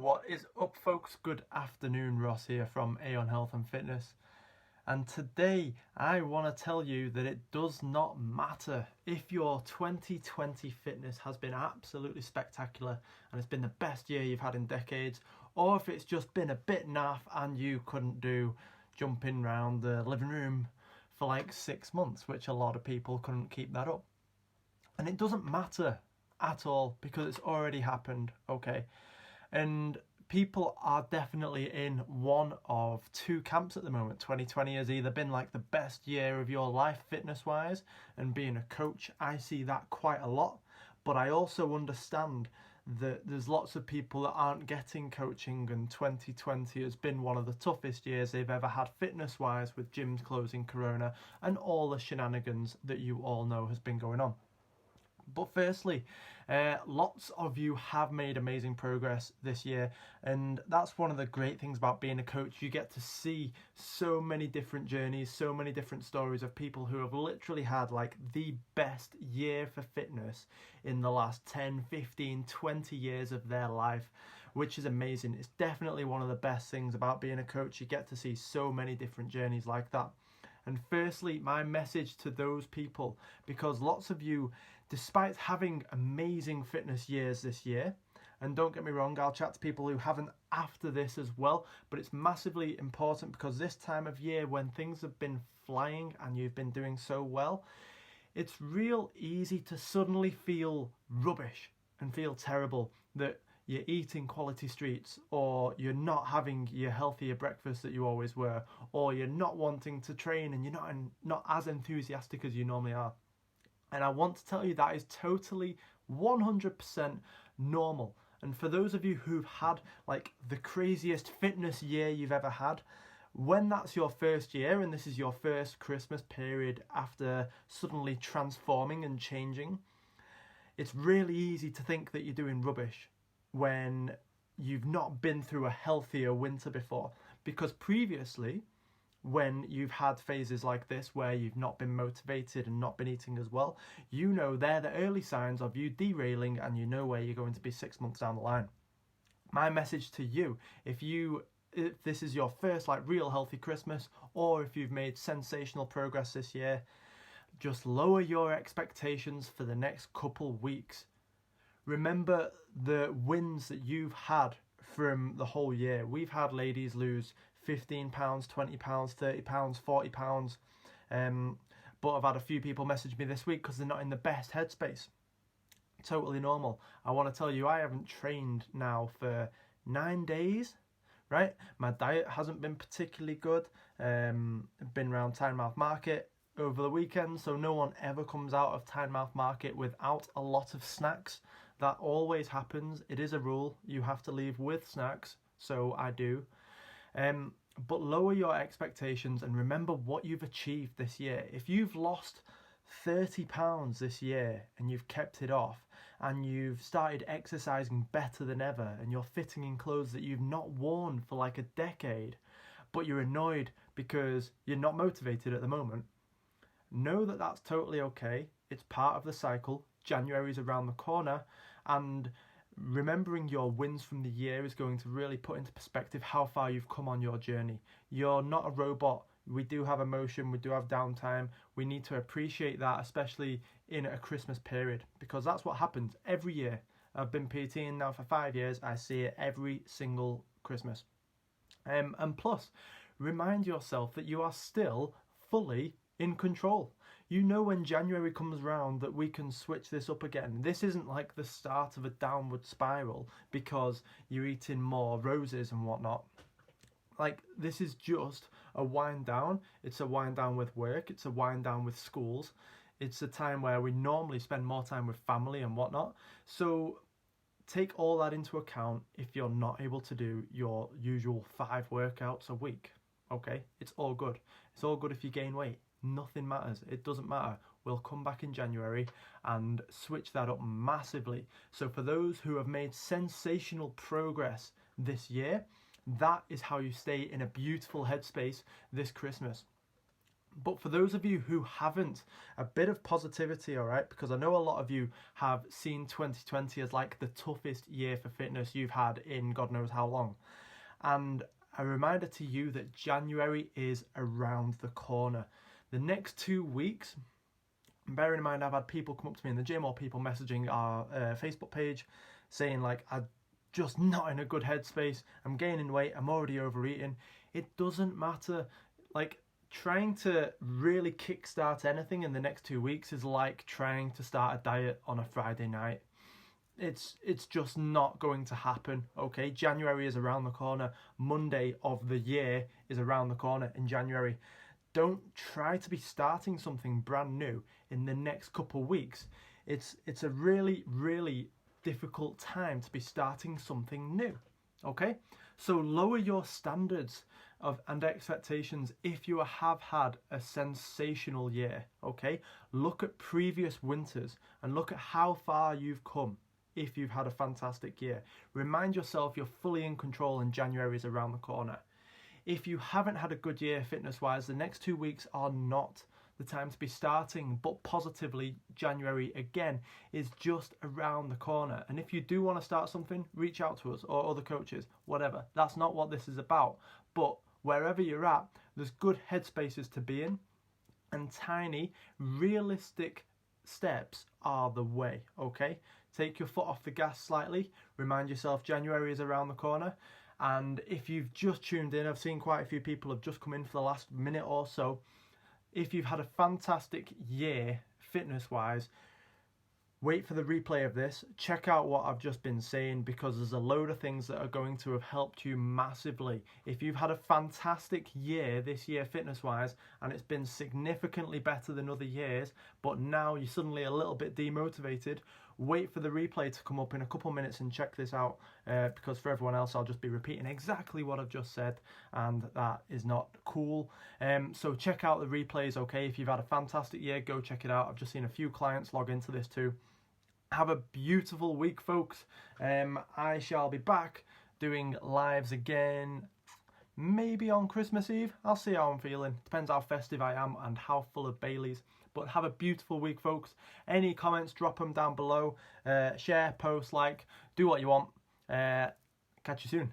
What is up, folks? Good afternoon, Ross here from AEON Health and Fitness. And today I want to tell you that it does not matter if your 2020 fitness has been absolutely spectacular and it's been the best year you've had in decades, or if it's just been a bit naff and you couldn't do jumping around the living room for like 6 months, which a lot of people couldn't keep that up. And it doesn't matter at all because it's already happened, okay? And people are definitely in one of two camps at the moment. 2020 has either been like the best year of your life fitness wise, and being a coach, I see that quite a lot. But I also understand that there's lots of people that aren't getting coaching, and 2020 has been one of the toughest years they've ever had fitness wise, with gyms closing, corona, and all the shenanigans that you all know has been going on. But firstly, lots of you have made amazing progress this year, and that's one of the great things about being a coach. You get to see so many different journeys, so many different stories of people who have literally had like the best year for fitness in the last 10, 15, 20 years of their life, which is amazing. It's definitely one of the best things about being a coach. You get to see so many different journeys like that. And firstly, my message to those people, because lots of you, despite having amazing fitness years this year, and don't get me wrong, I'll chat to people who haven't after this as well, but it's massively important because this time of year when things have been flying and you've been doing so well, it's real easy to suddenly feel rubbish and feel terrible that you're eating quality streets, or you're not having your healthier breakfast that you always were, or you're not wanting to train and you're not as enthusiastic as you normally are. And I want to tell you that is totally 100% normal. And for those of you who've had like the craziest fitness year you've ever had, when that's your first year and this is your first Christmas period after suddenly transforming and changing, it's really easy to think that you're doing rubbish when you've not been through a healthier winter before. Because previously, when you've had phases like this where you've not been motivated and not been eating as well, you know they're the early signs of you derailing, and you know where you're going to be 6 months down the line. My message to you, if this is your first like real healthy Christmas, or if you've made sensational progress this year, just lower your expectations for the next couple weeks. Remember the wins that you've had from the whole year. We've had ladies lose 15 pounds, 20 pounds, 30 pounds, 40 pounds. But I've had a few people message me this week because they're not in the best headspace. Totally normal. I want to tell you, I haven't trained now for 9 days, right? My diet hasn't been particularly good. Been around Tynemouth Market over the weekend, so no one ever comes out of Tynemouth Market without a lot of snacks. That always happens. It is a rule. You have to leave with snacks, so I do. But lower your expectations and remember what you've achieved this year. If you've lost 30 pounds this year and you've kept it off, and you've started exercising better than ever, and you're fitting in clothes that you've not worn for like a decade, but you're annoyed because you're not motivated at the moment, know that that's totally okay. It's part of the cycle. January's around the corner, and remembering your wins from the year is going to really put into perspective how far you've come on your journey. You're not a robot. We do have emotion, we do have downtime. We need to appreciate that, especially in a Christmas period, because that's what happens every year. I've been PTing now for 5 years. I see it every single Christmas. And plus, remind yourself that you are still fully in control. You know when January comes around that we can switch this up again. This isn't like the start of a downward spiral because you're eating more roses and whatnot. Like, this is just a wind down. It's a wind down with work. It's a wind down with schools. It's a time where we normally spend more time with family and whatnot. So take all that into account if you're not able to do your usual 5 workouts a week. Okay, it's all good. It's all good if you gain weight. Nothing matters. It doesn't matter. We'll come back in January and switch that up massively. So for those who have made sensational progress this year, that is how you stay in a beautiful headspace this Christmas. But for those of you who haven't, a bit of positivity, all right? Because I know a lot of you have seen 2020 as like the toughest year for fitness you've had in God knows how long. And a reminder to you that January is around the corner. The next 2 weeks, bearing in mind I've had people come up to me in the gym or people messaging our Facebook page saying like, I'm just not in a good headspace, I'm gaining weight, I'm already overeating. It doesn't matter. Like, trying to really kickstart anything in the next 2 weeks is like trying to start a diet on a Friday night. It's just not going to happen, okay? January is around the corner. Monday of the year is around the corner in January. Don't try to be starting something brand new in the next couple of weeks. It's a really, really difficult time to be starting something new, okay? So lower your standards and expectations if you have had a sensational year, okay? Look at previous winters and look at how far you've come if you've had a fantastic year. Remind yourself you're fully in control and January is around the corner. If you haven't had a good year fitness-wise, the next 2 weeks are not the time to be starting, but positively, January again is just around the corner. And if you do want to start something, reach out to us or other coaches, whatever. That's not what this is about. But wherever you're at, there's good headspaces to be in, and tiny, realistic steps are the way, okay? Take your foot off the gas slightly. Remind yourself January is around the corner. And if you've just tuned in, I've seen quite a few people have just come in for the last minute or so. If you've had a fantastic year fitness-wise, wait for the replay of this. Check out what I've just been saying, because there's a load of things that are going to have helped you massively. If you've had a fantastic year this year fitness-wise and it's been significantly better than other years, but now you're suddenly a little bit demotivated, wait for the replay to come up in a couple minutes and check this out, because for everyone else I'll just be repeating exactly what I've just said, and that is not cool. So check out the replays, okay? If you've had a fantastic year, go check it out. I've just seen a few clients log into this too. Have a beautiful week, folks. I shall be back doing lives again, maybe on Christmas Eve. I'll see how I'm feeling. Depends how festive I am and how full of Baileys. But have a beautiful week, folks. Any comments, drop them down below. Share, post, like, do what you want. Catch you soon.